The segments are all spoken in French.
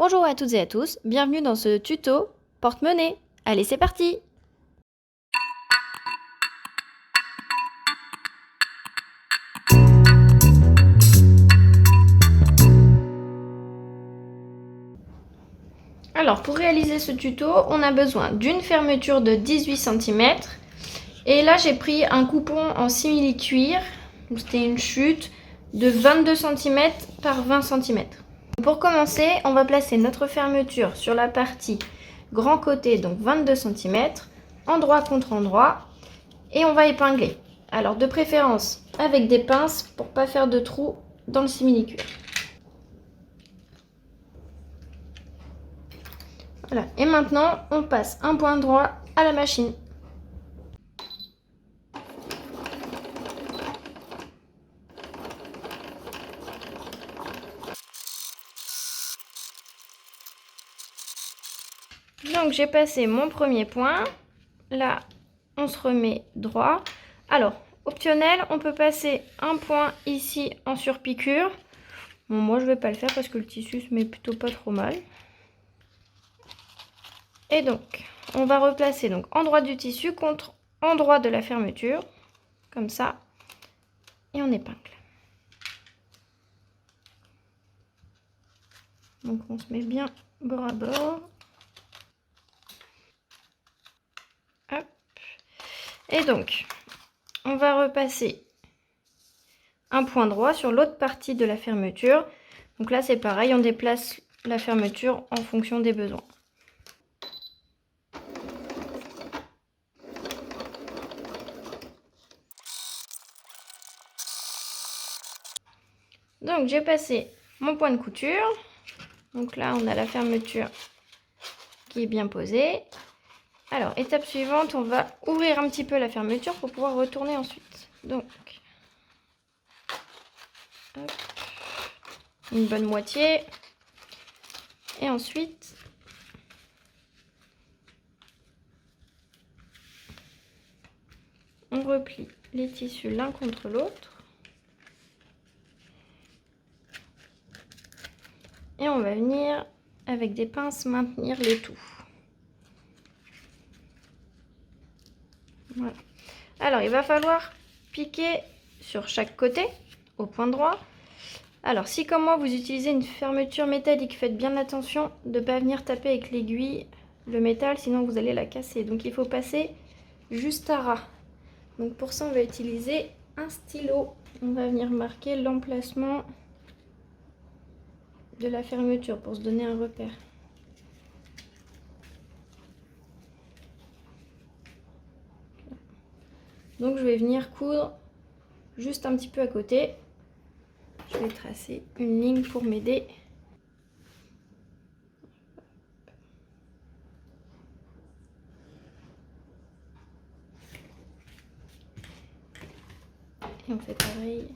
Bonjour à toutes et à tous, bienvenue dans ce tuto porte-monnaie. Allez, c'est parti! Alors, pour réaliser ce tuto, on a besoin d'une fermeture de 18 cm. Et là, j'ai pris un coupon en simili-cuir. C'était une chute de 22 cm par 20 cm. Pour commencer, on va placer notre fermeture sur la partie grand côté, donc 22 cm, endroit contre endroit, et on va épingler. Alors, de préférence avec des pinces pour pas faire de trous dans le simili-cuir. Voilà. Et maintenant, on passe un point droit à la machine. Donc, j'ai passé mon premier point. Là, on se remet droit. Alors, optionnel, on peut passer un point ici en surpiqûre. Bon, moi, je vais pas le faire parce que le tissu se met plutôt pas trop mal. Et donc, on va replacer donc endroit du tissu contre endroit de la fermeture, comme ça, et on épingle. Donc, on se met bien bord à bord. Hop. Et donc, on va repasser un point droit sur l'autre partie de la fermeture. Donc là, c'est pareil, on déplace la fermeture en fonction des besoins. Donc, j'ai passé mon point de couture. Donc là, on a la fermeture qui est bien posée. Alors, étape suivante, on va ouvrir un petit peu la fermeture pour pouvoir retourner ensuite. Donc, hop, une bonne moitié. Et ensuite, on replie les tissus l'un contre l'autre. Et on va venir, avec des pinces, maintenir le tout. Voilà. Alors, il va falloir piquer sur chaque côté, au point droit. Alors, si comme moi, vous utilisez une fermeture métallique, faites bien attention de ne pas venir taper avec l'aiguille le métal, sinon vous allez la casser. Donc, il faut passer juste à ras. Donc, pour ça, on va utiliser un stylo. On va venir marquer l'emplacement de la fermeture pour se donner un repère. Donc, je vais venir coudre juste un petit peu à côté. Je vais tracer une ligne pour m'aider. Et on fait pareil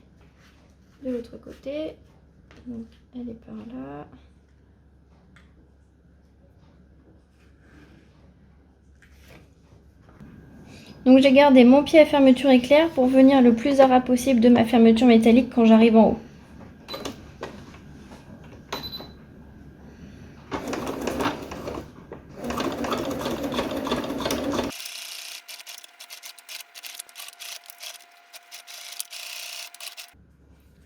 de l'autre côté. Donc, elle est par là. Donc, j'ai gardé mon pied à fermeture éclair pour venir le plus à ras possible de ma fermeture métallique quand j'arrive en haut.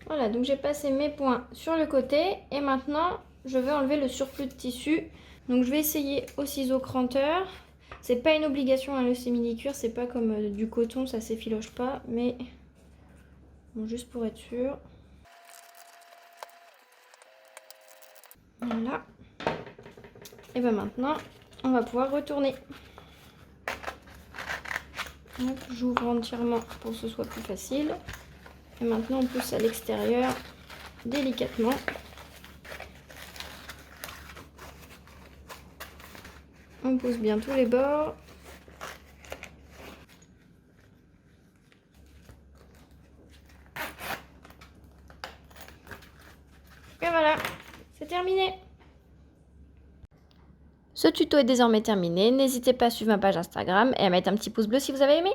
Voilà, donc j'ai passé mes points sur le côté et maintenant je vais enlever le surplus de tissu. Donc je vais essayer au ciseau cranteur. C'est pas une obligation, hein, le simili-cuir, c'est pas comme du coton, ça s'effiloche pas, mais bon, juste pour être sûr. Voilà. Et bien maintenant, on va pouvoir retourner. J'ouvre entièrement pour que ce soit plus facile. Et maintenant, on pousse à l'extérieur délicatement. On pousse bien tous les bords. Et voilà, c'est terminé. Ce tuto est désormais terminé. N'hésitez pas à suivre ma page Instagram et à mettre un petit pouce bleu si vous avez aimé.